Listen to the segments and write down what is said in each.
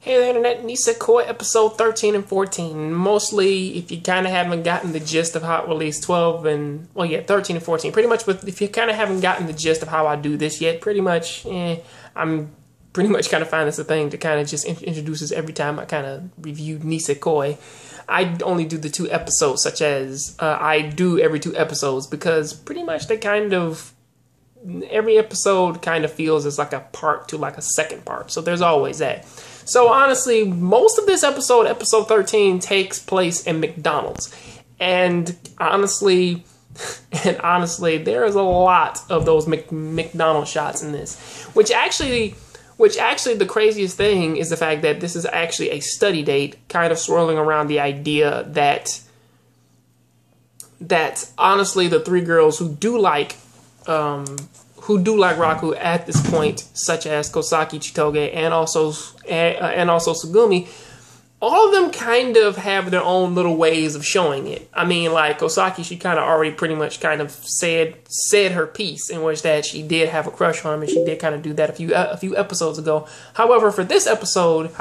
Hey there, Internet. Nisekoi episode 13 and 14. Mostly, if you kind of haven't gotten the gist of how, well, at least 12 and, well, yeah, 13 and 14. Pretty much, if you kind of haven't gotten the gist of how I do this yet, pretty much, I'm pretty much kind of find this a thing to kind of just introduces every time I kind of review Nisekoi. I only do the 2 episodes, such as I do every 2 episodes, because pretty much they kind of, every episode kind of feels as like a part to like a second part. So there's always that. So honestly, most of this episode, episode 13, takes place in McDonald's. And honestly, there is a lot of those McDonald's shots in this. Which actually the craziest thing is the fact that this is actually a study date, kind of swirling around the idea that honestly the 3 girls who do like Raku at this point, such as Kosaki, Chitoge, and also Sugumi, all of them kind of have their own little ways of showing it. I mean, like Kosaki, she kind of already pretty much kind of said her piece, in which that she did have a crush on him, and she did kind of do that a few episodes ago. However, for this episode,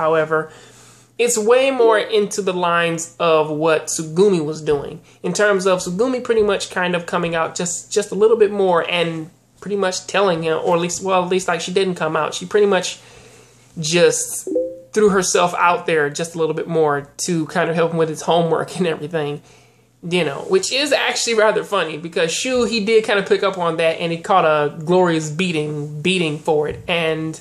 it's way more into the lines of what Sugumi was doing, in terms of Sugumi pretty much kind of coming out just a little bit more and pretty much telling him, or at least like she didn't come out. She pretty much just threw herself out there just a little bit more to kind of help him with his homework and everything, you know, which is actually rather funny because Shu, he did kind of pick up on that and he caught a glorious beating for it. And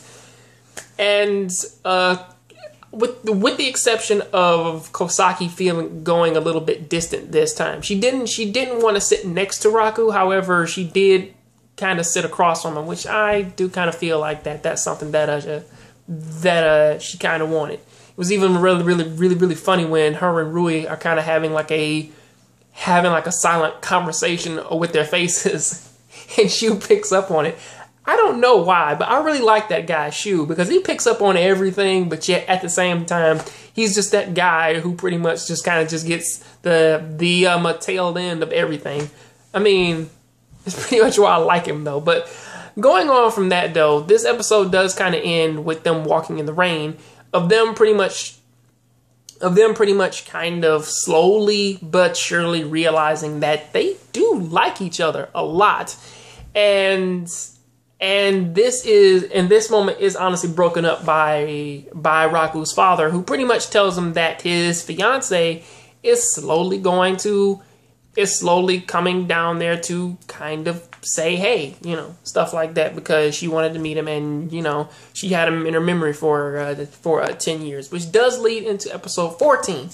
with the exception of Kosaki going a little bit distant this time. She didn't want to sit next to Raku. However, she did kind of sit across from him, which I do kind of feel like that's something that she kind of wanted. It was even really funny when her and Rui are kind of having like a silent conversation with their faces, and Shu picks up on it. I don't know why, but I really like that guy Shu, because he picks up on everything, but yet at the same time he's just that guy who pretty much just kind of just gets the tail end of everything. I mean, it's pretty much why I like him, though. But going on from that, though, this episode does kind of end with them walking in the rain, of them pretty much kind of slowly but surely realizing that they do like each other a lot. And this moment is honestly broken up by Raku's father, who pretty much tells him that his fiance is slowly coming down there to kind of say, hey, you know, stuff like that, because she wanted to meet him, and, you know, she had him in her memory for 10 years, which does lead into episode 14.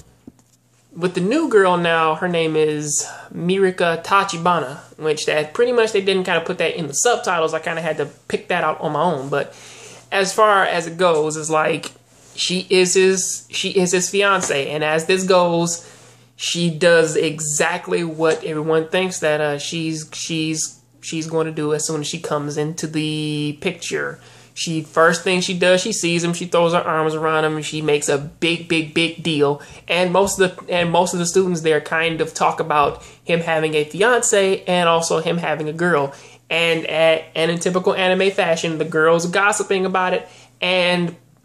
With the new girl now, her name is Mirika Tachibana, which that pretty much they didn't kind of put that in the subtitles. I kind of had to pick that out on my own, but as far as it goes, it's like she is his fiance, and as this goes, she does exactly what everyone thinks that she's going to do as soon as she comes into the picture. First thing she does, she sees him, she throws her arms around him, and she makes a big deal. And most of the students there kind of talk about him having a fiance and also him having a girl. And in typical anime fashion, the girls are gossiping about it,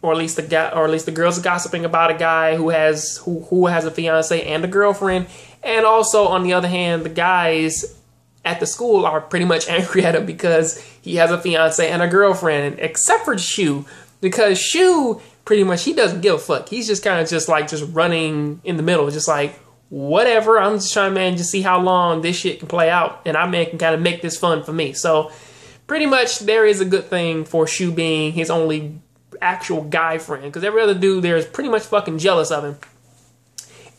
or at least the girls are gossiping about a guy who has a fiance and a girlfriend. And also, on the other hand, the guys at the school are pretty much angry at him because he has a fiance and a girlfriend, except for Shu, because Shu pretty much, he doesn't give a fuck. He's just kind of just running in the middle, just like, whatever, I'm just trying, man, to see how long this shit can play out, and I can kind of make this fun for me. So pretty much there is a good thing for Shu being his only actual guy friend, because every other dude there is pretty much fucking jealous of him.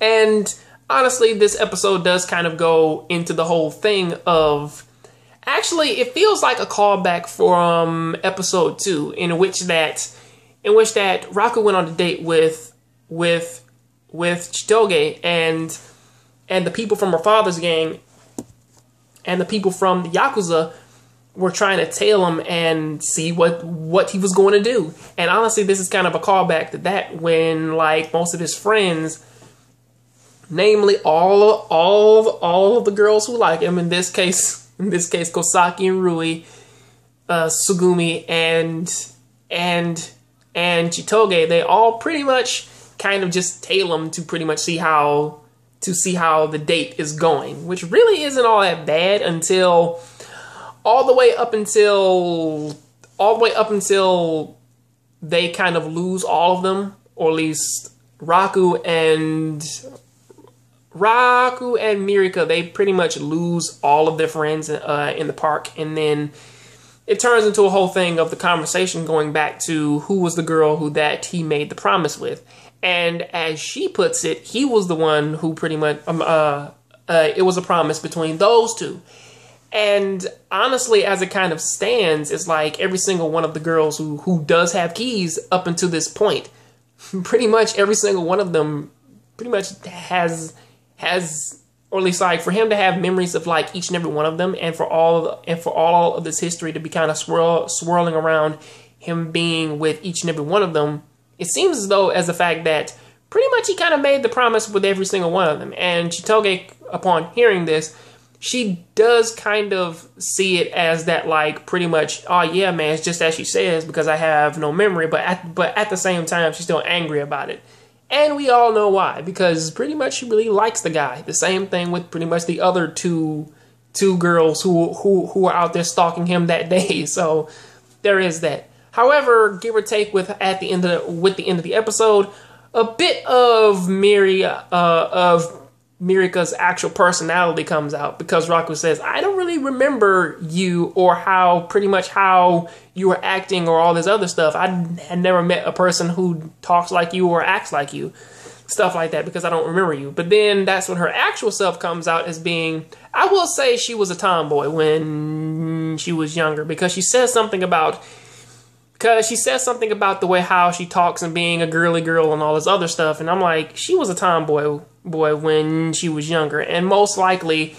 And honestly, this episode does kind of go into the whole thing of, actually, it feels like a callback from episode 2, in which that Raku went on a date with Chitoge, and the people from her father's gang and the people from the Yakuza were trying to tail him and see what he was going to do. And honestly, this is kind of a callback to that, when like most of his friends, namely all of the girls who like him, in this case Kosaki and Rui, Sugumi and and Chitoge, they all pretty much kind of just tail him to pretty much see how the date is going, which really isn't all that bad until all the way up until they kind of lose all of them, or at least Raku and Mirika, they pretty much lose all of their friends in the park, and then it turns into a whole thing of the conversation going back to who was the girl that he made the promise with. And as she puts it, he was the one who pretty much, it was a promise between those two. And honestly, as it kind of stands, it's like every single one of the girls who does have keys up until this point, pretty much every single one of them pretty much has, or at least like for him to have memories of like each and every one of them, and for all of this history to be kind of swirling around him being with each and every one of them, it seems as though as the fact that pretty much he kind of made the promise with every single one of them. And Chitoge, upon hearing this, she does kind of see it as that, like, pretty much, oh yeah, man, it's just as she says, because I have no memory. But at the same time, she's still angry about it. And we all know why, because pretty much she really likes the guy. The same thing with pretty much the other two girls who are out there stalking him that day. So there is that. However, give or take, with the end of the episode, a bit of Mirika's actual personality comes out, because Raku says, I don't really remember you, or how you were acting, or all this other stuff. I had never met a person who talks like you or acts like you, stuff like that, because I don't remember you. But then that's when her actual self comes out as being, I will say she was a tomboy when she was younger, because she says something about the way how she talks and being a girly girl and all this other stuff. And I'm like, she was a tomboy when she was younger, and most likely,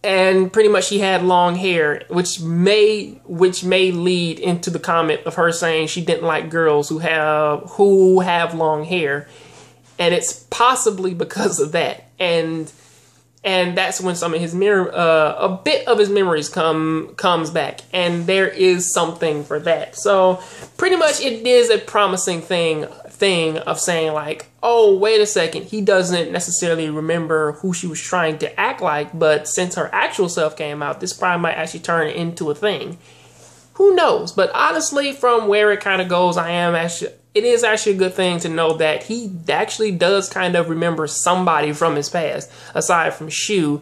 and pretty much she had long hair, which may lead into the comment of her saying she didn't like girls who have long hair, and it's possibly because of that. And that's when some of his a bit of his memories comes back, and there is something for that. So pretty much it is a promising thing of saying like, oh, wait a second, he doesn't necessarily remember who she was trying to act like, but since her actual self came out, this probably might actually turn into a thing. Who knows? But honestly, from where it kind of goes, it is actually a good thing to know that he actually does kind of remember somebody from his past, aside from Shu.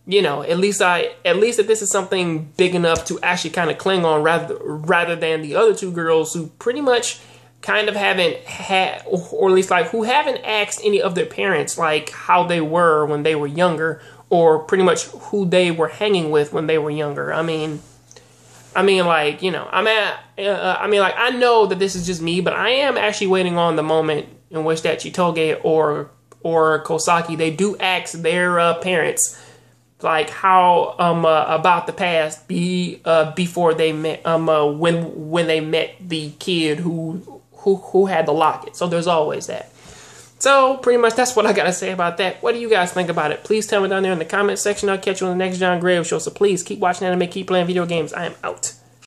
You know, at least that this is something big enough to actually kind of cling on, rather than the other two girls who pretty much kind of haven't had, or at least like who haven't asked any of their parents like how they were when they were younger, or pretty much who they were hanging with when they were younger. I mean, like, you know, I know that this is just me, but I am actually waiting on the moment in which that Chitoge or Kosaki, they do ask their parents like how about the past before they met, when they met the kid who had the locket. So there's always that. So pretty much that's what I gotta say about that. What do you guys think about it? Please tell me down there in the comment section. I'll catch you on the next John Grave show. So please keep watching anime, keep playing video games. I am out.